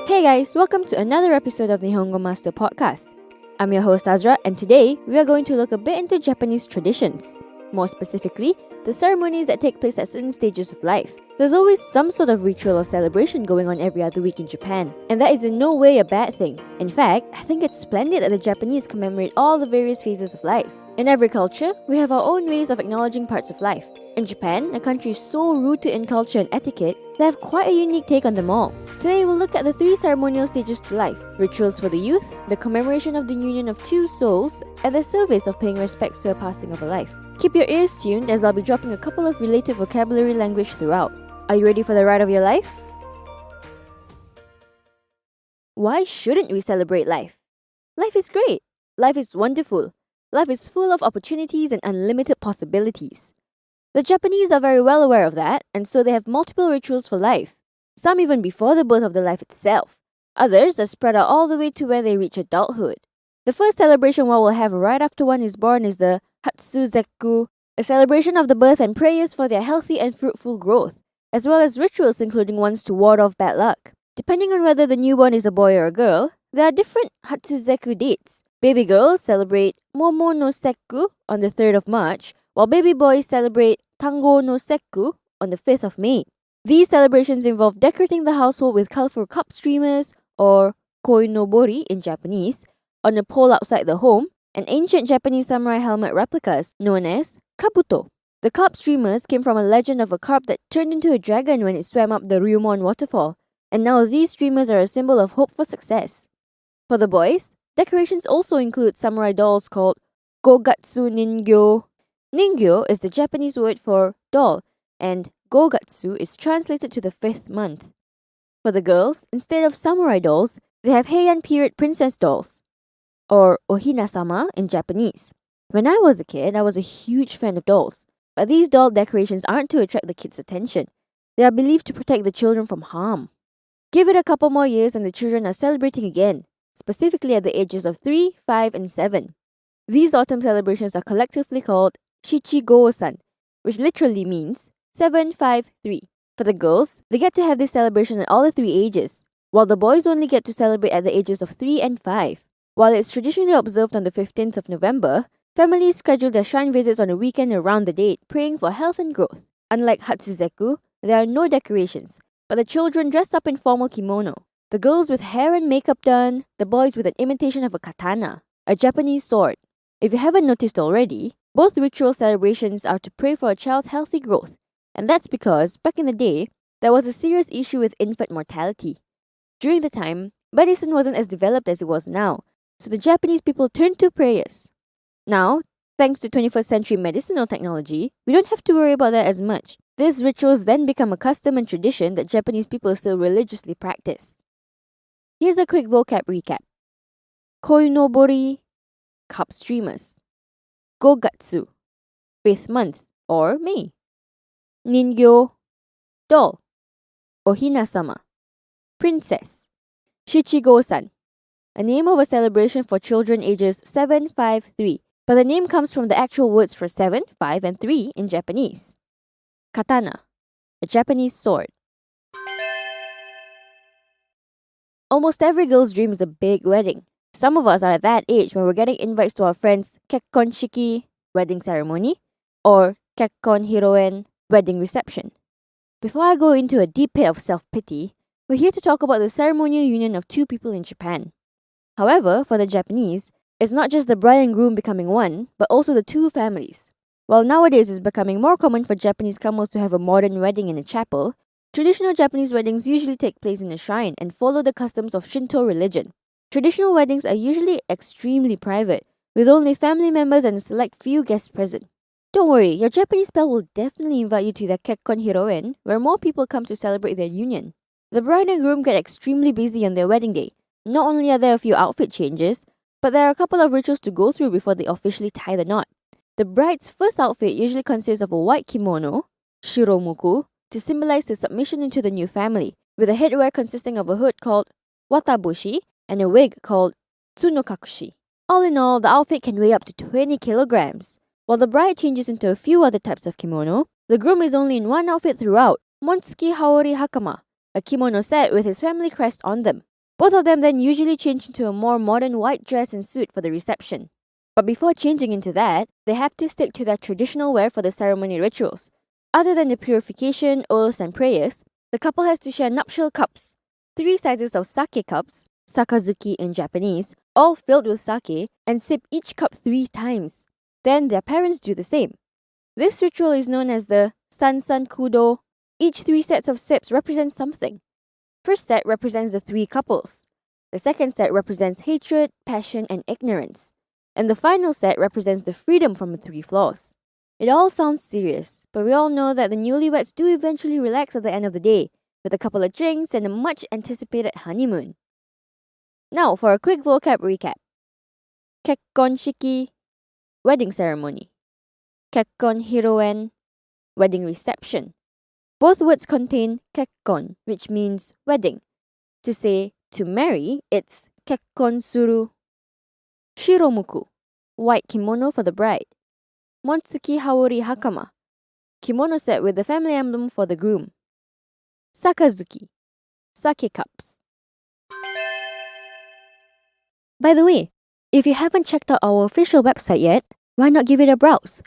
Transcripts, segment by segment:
Hey guys, welcome to another episode of Nihongo Master podcast. I'm your host Azra, and today we are going to look a bit into Japanese traditions. More specifically, the ceremonies that take place at certain stages of life. There's always some sort of ritual or celebration going on every other week in Japan, and that is in no way a bad thing. In fact, I think it's splendid that the Japanese commemorate all the various phases of life. In every culture, we have our own ways of acknowledging parts of life. In Japan, a country so rooted in culture and etiquette, they have quite a unique take on them all. Today, we'll look at the 3 ceremonial stages to life: rituals for the youth, the commemoration of the union of 2 souls, and the service of paying respects to a passing of a life. Keep your ears tuned as I'll be dropping a couple of related vocabulary language throughout. Are you ready for the ride of your life? Why shouldn't we celebrate life? Life is great. Life is wonderful. Life is full of opportunities and unlimited possibilities. The Japanese are very well aware of that, and so they have multiple rituals for life. Some even before the birth of the life itself. Others are spread out all the way to when they reach adulthood. The first celebration one we'll have right after one is born is the Hatsuzeku, a celebration of the birth and prayers for their healthy and fruitful growth, as well as rituals including ones to ward off bad luck. Depending on whether the newborn is a boy or a girl, there are different Hatsuzeku dates. Baby girls celebrate Momo no Sekku on the 3rd of March, while baby boys celebrate Tango no Sekku on the 5th of May. These celebrations involve decorating the household with colorful cup streamers, or koinobori in Japanese, on a pole outside the home, and ancient Japanese samurai helmet replicas known as kabuto. The cup streamers came from a legend of a carp that turned into a dragon when it swam up the Ryumon waterfall, and now these streamers are a symbol of hope for success. For the boys, decorations also include samurai dolls called gogatsu ningyo. Ningyo is the Japanese word for doll, and gogatsu is translated to the 5th month. For the girls, instead of samurai dolls, they have Heian period princess dolls, or ohina-sama in Japanese. When I was a kid, I was a huge fan of dolls, but these doll decorations aren't to attract the kids' attention. They are believed to protect the children from harm. Give it a couple more years and the children are celebrating again, specifically at the ages of 3, 5, and 7. These autumn celebrations are collectively called Shichigo-san, which literally means 7, 5, 3. For the girls, they get to have this celebration at all the 3 ages, while the boys only get to celebrate at the ages of 3 and 5. While it's traditionally observed on the 15th of November, families schedule their shrine visits on a weekend around the date, praying for health and growth. Unlike Hatsuzeku, there are no decorations, but the children dress up in formal kimono. The girls with hair and makeup done, the boys with an imitation of a katana, a Japanese sword. If you haven't noticed already, both ritual celebrations are to pray for a child's healthy growth, and that's because, back in the day, there was a serious issue with infant mortality. During the time, medicine wasn't as developed as it was now, so the Japanese people turned to prayers. Now, thanks to 21st century medicinal technology, we don't have to worry about that as much. These rituals then become a custom and tradition that Japanese people still religiously practice. Here's a quick vocab recap. Koinobori, cup streamers. Gogatsu, 5th month or May. Ningyo, doll. Ohina-sama, princess. Shichigo-san, a name of a celebration for children ages 7, 5, 3, but the name comes from the actual words for 7, 5, and 3 in Japanese. Katana, a Japanese sword. Almost every girl's dream is a big wedding. Some of us are at that age when we're getting invites to our friends' kekkon shiki, wedding ceremony, or kekkon hiroen, wedding reception. Before I go into a deep pit of self-pity, we're here to talk about the ceremonial union of 2 people in Japan. However, for the Japanese, it's not just the bride and groom becoming one, but also the 2 families. While nowadays it's becoming more common for Japanese couples to have a modern wedding in a chapel, traditional Japanese weddings usually take place in a shrine and follow the customs of Shinto religion. Traditional weddings are usually extremely private, with only family members and a select few guests present. Don't worry, your Japanese pal will definitely invite you to their kekkon hiroen, where more people come to celebrate their union. The bride and groom get extremely busy on their wedding day. Not only are there a few outfit changes, but there are a couple of rituals to go through before they officially tie the knot. The bride's first outfit usually consists of a white kimono, shiromuku, to symbolize the submission into the new family, with a headwear consisting of a hood called watabushi and a wig called tsunokakushi. All in all, the outfit can weigh up to 20 kilograms. While the bride changes into a few other types of kimono, the groom is only in one outfit throughout, Montsuki Haori Hakama, a kimono set with his family crest on them. Both of them then usually change into a more modern white dress and suit for the reception. But before changing into that, they have to stick to their traditional wear for the ceremony rituals. Other than the purification, oaths, and prayers, the couple has to share nuptial cups, 3 sizes of sake cups, sakazuki in Japanese, all filled with sake, and sip each cup 3 times. Then their parents do the same. This ritual is known as the Sansan Kudo. Each 3 sets of sips represents something. First set represents the 3 couples. The second set represents hatred, passion, and ignorance. And the final set represents the freedom from the 3 flaws. It all sounds serious, but we all know that the newlyweds do eventually relax at the end of the day, with a couple of drinks and a much anticipated honeymoon. Now for a quick vocab recap. Kekkon shiki, wedding ceremony. Kekkon hiroen, wedding reception. Both words contain kekkon, which means wedding. To say to marry, it's kekkon suru. Shiromuku, white kimono for the bride. Montsuki haori hakama, kimono set with the family emblem for the groom. Sakazuki, sake cups. By the way, if you haven't checked out our official website yet, why not give it a browse?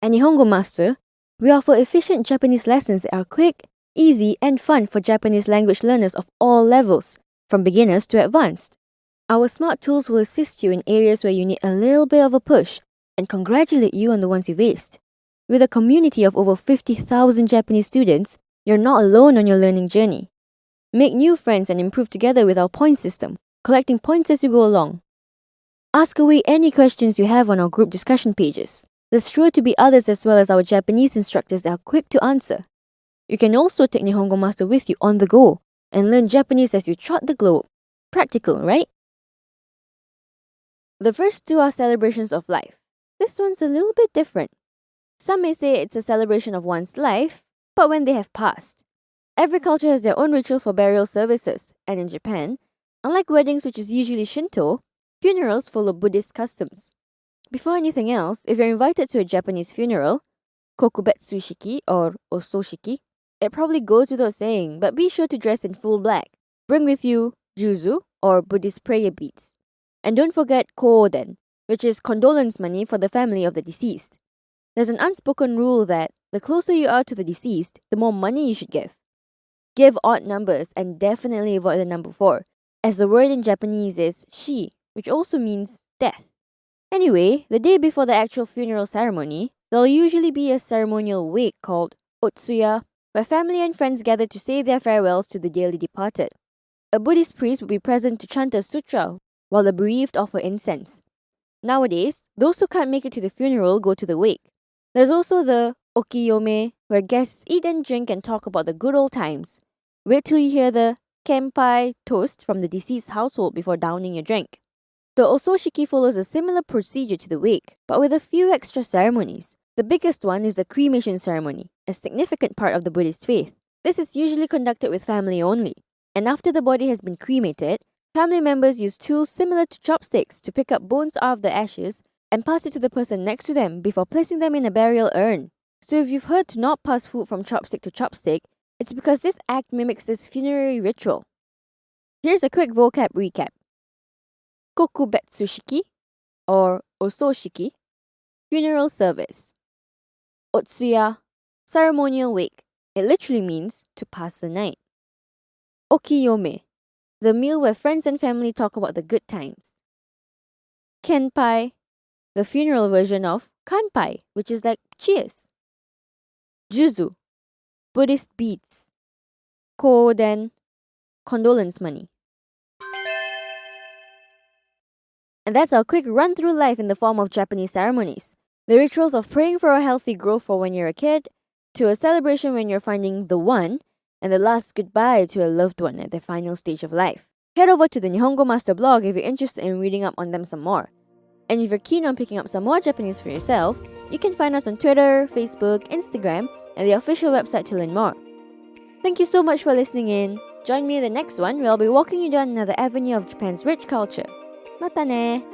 At Nihongo Master, we offer efficient Japanese lessons that are quick, easy, and fun for Japanese language learners of all levels, from beginners to advanced. Our smart tools will assist you in areas where you need a little bit of a push and congratulate you on the ones you've aced. With a community of over 50,000 Japanese students, you're not alone on your learning journey. Make new friends and improve together with our point system, collecting points as you go along. Ask away any questions you have on our group discussion pages. There's sure to be others as well as our Japanese instructors that are quick to answer. You can also take Nihongo Master with you on the go and learn Japanese as you trot the globe. Practical, right? The first 2 are celebrations of life. This one's a little bit different. Some may say it's a celebration of one's life, but when they have passed. Every culture has their own ritual for burial services, and in Japan, unlike weddings which is usually Shinto, funerals follow Buddhist customs. Before anything else, if you're invited to a Japanese funeral, kokubetsu shiki or ososhiki, it probably goes without saying, but be sure to dress in full black. Bring with you juzu or Buddhist prayer beads. And don't forget kōden, which is condolence money for the family of the deceased. There's an unspoken rule that the closer you are to the deceased, the more money you should give. Give odd numbers and definitely avoid the number 4, as the word in Japanese is shi, which also means death. Anyway, the day before the actual funeral ceremony, there'll usually be a ceremonial wake called otsuya, where family and friends gather to say their farewells to the dearly departed. A Buddhist priest will be present to chant a sutra, while the bereaved offer incense. Nowadays, those who can't make it to the funeral go to the wake. There's also the okiyome, where guests eat and drink and talk about the good old times. Wait till you hear the kenpai toast from the deceased household before downing your drink. The ososhiki follows a similar procedure to the wake, but with a few extra ceremonies. The biggest one is the cremation ceremony, a significant part of the Buddhist faith. This is usually conducted with family only, and after the body has been cremated, family members use tools similar to chopsticks to pick up bones out of the ashes and pass it to the person next to them before placing them in a burial urn. So if you've heard to not pass food from chopstick to chopstick, it's because this act mimics this funerary ritual. Here's a quick vocab recap. Kokubetsu shiki or ososhiki, funeral service. Otsuya, ceremonial wake. It literally means to pass the night. Okiyome, the meal where friends and family talk about the good times. Kenpai, the funeral version of kanpai, which is like cheers. Juzu, Buddhist beads. Kōden, condolence money. And that's our quick run through life in the form of Japanese ceremonies. The rituals of praying for a healthy growth for when you're a kid, to a celebration when you're finding the one, and the last goodbye to a loved one at their final stage of life. Head over to the Nihongo Master blog if you're interested in reading up on them some more. And if you're keen on picking up some more Japanese for yourself, you can find us on Twitter, Facebook, Instagram, and the official website to learn more. Thank you so much for listening in. Join me in the next one where I'll be walking you down another avenue of Japan's rich culture. またね